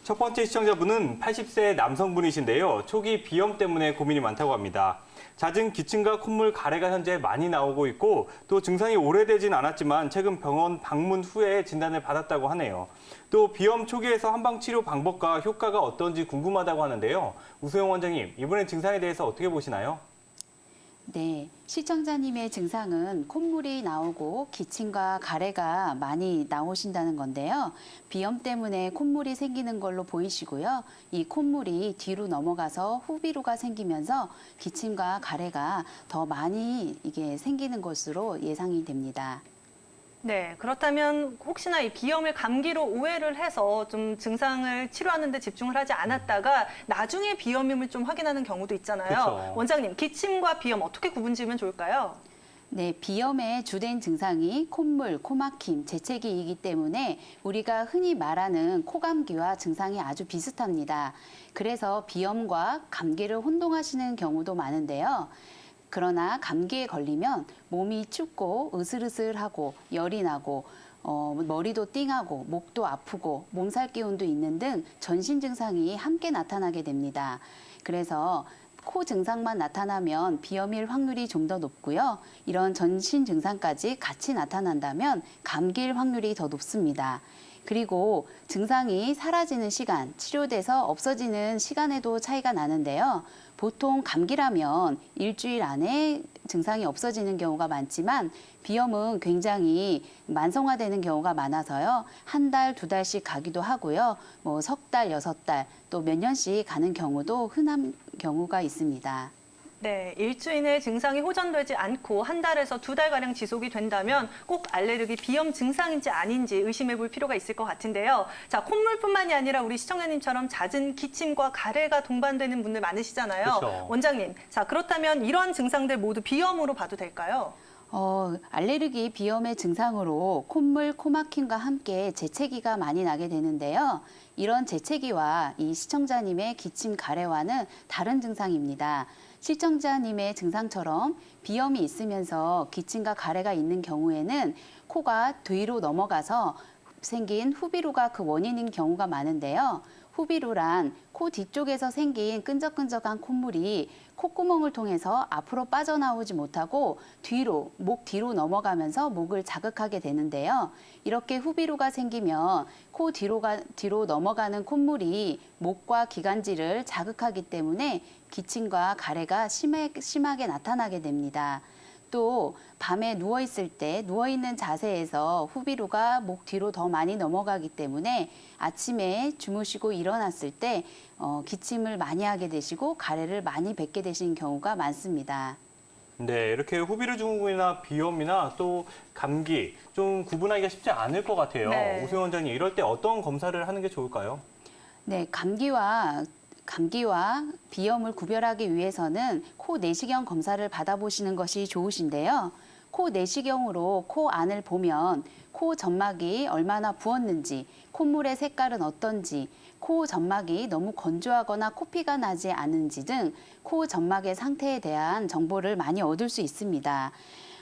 첫 번째 시청자분은 80세 남성분이신데요. 초기 비염 때문에 고민이 많다고 합니다. 잦은 기침과 콧물, 가래가 현재 많이 나오고 있고 또 증상이 오래되진 않았지만 최근 병원 방문 후에 진단을 받았다고 하네요. 또 비염 초기에서 한방치료 방법과 효과가 어떤지 궁금하다고 하는데요. 우소영 원장님, 이번엔 증상에 대해서 어떻게 보시나요? 네, 시청자님의 증상은 콧물이 나오고 기침과 가래가 많이 나오신다는 건데요. 비염 때문에 콧물이 생기는 걸로 보이시고요. 이 콧물이 뒤로 넘어가서 후비루가 생기면서 기침과 가래가 더 많이 이게 생기는 것으로 예상이 됩니다. 네, 그렇다면 혹시나 이 비염을 감기로 오해를 해서 좀 증상을 치료하는 데 집중을 하지 않았다가 나중에 비염임을 좀 확인하는 경우도 있잖아요. 그렇죠. 원장님, 기침과 비염 어떻게 구분 지으면 좋을까요? 네, 비염의 주된 증상이 콧물, 코막힘, 재채기이기 때문에 우리가 흔히 말하는 코감기와 증상이 아주 비슷합니다. 그래서 비염과 감기를 혼동하시는 경우도 많은데요. 그러나 감기에 걸리면 몸이 춥고 으슬으슬하고 열이 나고 머리도 띵하고 목도 아프고 몸살 기운도 있는 등 전신 증상이 함께 나타나게 됩니다. 그래서 코 증상만 나타나면 비염일 확률이 좀 더 높고요. 이런 전신 증상까지 같이 나타난다면 감기일 확률이 더 높습니다. 그리고 증상이 사라지는 시간, 치료돼서 없어지는 시간에도 차이가 나는데요. 보통 감기라면 일주일 안에 증상이 없어지는 경우가 많지만 비염은 굉장히 만성화되는 경우가 많아서요. 한 달, 두 달씩 가기도 하고요. 뭐 석 달, 여섯 달, 또 몇 년씩 가는 경우도 흔한 경우가 있습니다. 네, 일주일 내 증상이 호전되지 않고 한 달에서 두 달가량 지속이 된다면 꼭 알레르기 비염 증상인지 아닌지 의심해 볼 필요가 있을 것 같은데요. 자, 콧물뿐만이 아니라 우리 시청자님처럼 잦은 기침과 가래가 동반되는 분들 많으시잖아요. 그렇죠. 원장님, 자, 그렇다면 이런 증상들 모두 비염으로 봐도 될까요? 알레르기 비염의 증상으로 콧물, 코막힘과 함께 재채기가 많이 나게 되는데요. 이런 재채기와 이 시청자님의 기침, 가래와는 다른 증상입니다. 시청자님의 증상처럼 비염이 있으면서 기침과 가래가 있는 경우에는 코가 뒤로 넘어가서 생긴 후비루가 그 원인인 경우가 많은데요. 후비루란 코 뒤쪽에서 생긴 끈적끈적한 콧물이 콧구멍을 통해서 앞으로 빠져나오지 못하고 목 뒤로 넘어가면서 목을 자극하게 되는데요. 이렇게 후비루가 생기면 코 뒤로 넘어가는 콧물이 목과 기관지를 자극하기 때문에 기침과 가래가 심하게 나타나게 됩니다. 또 밤에 누워있을 때 누워있는 자세에서 후비루가 목 뒤로 더 많이 넘어가기 때문에 아침에 주무시고 일어났을 때 기침을 많이 하게 되시고 가래를 많이 뱉게 되시는 경우가 많습니다. 네, 이렇게 후비루 증후군이나 비염이나 또 감기 좀 구분하기가 쉽지 않을 것 같아요. 네. 우소영 원장님, 이럴 때 어떤 검사를 하는 게 좋을까요? 네, 감기와 비염을 구별하기 위해서는 코 내시경 검사를 받아보시는 것이 좋으신데요. 코 내시경으로 코 안을 보면 코 점막이 얼마나 부었는지, 콧물의 색깔은 어떤지, 코 점막이 너무 건조하거나 코피가 나지 않은지 등 코 점막의 상태에 대한 정보를 많이 얻을 수 있습니다.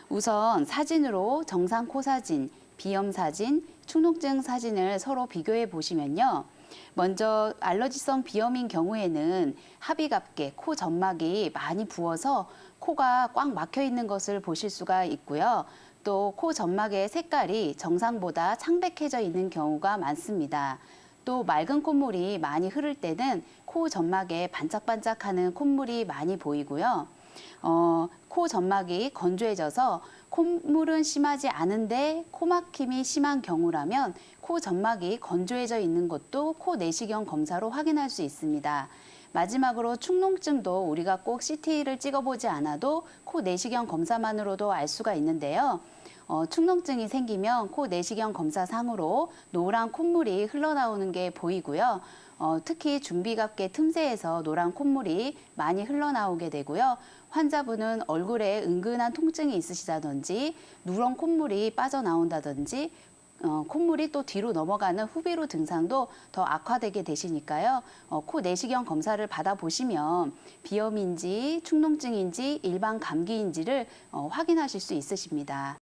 우선 사진으로 정상 코 사진, 비염 사진, 축농증 사진을 서로 비교해 보시면요. 먼저 알러지성 비염인 경우에는 합의갑게 코 점막이 많이 부어서 코가 꽉 막혀 있는 것을 보실 수가 있고요. 또 코 점막의 색깔이 정상보다 창백해져 있는 경우가 많습니다. 또 맑은 콧물이 많이 흐를 때는 코 점막에 반짝반짝하는 콧물이 많이 보이고요. 코 점막이 건조해져서 콧물은 심하지 않은데 코막힘이 심한 경우라면 코 점막이 건조해져 있는 것도 코 내시경 검사로 확인할 수 있습니다. 마지막으로 축농증도 우리가 꼭 CT를 찍어보지 않아도 코 내시경 검사만으로도 알 수가 있는데요. 축농증이 생기면 코 내시경 검사상으로 노란 콧물이 흘러나오는 게 보이고요. 특히 중비갑계 틈새에서 노란 콧물이 많이 흘러나오게 되고요. 환자분은 얼굴에 은근한 통증이 있으시다든지 누런 콧물이 빠져나온다든지 콧물이 또 뒤로 넘어가는 후비루 증상도 더 악화되게 되시니까요. 코 내시경 검사를 받아보시면 비염인지 축농증인지 일반 감기인지를 확인하실 수 있으십니다.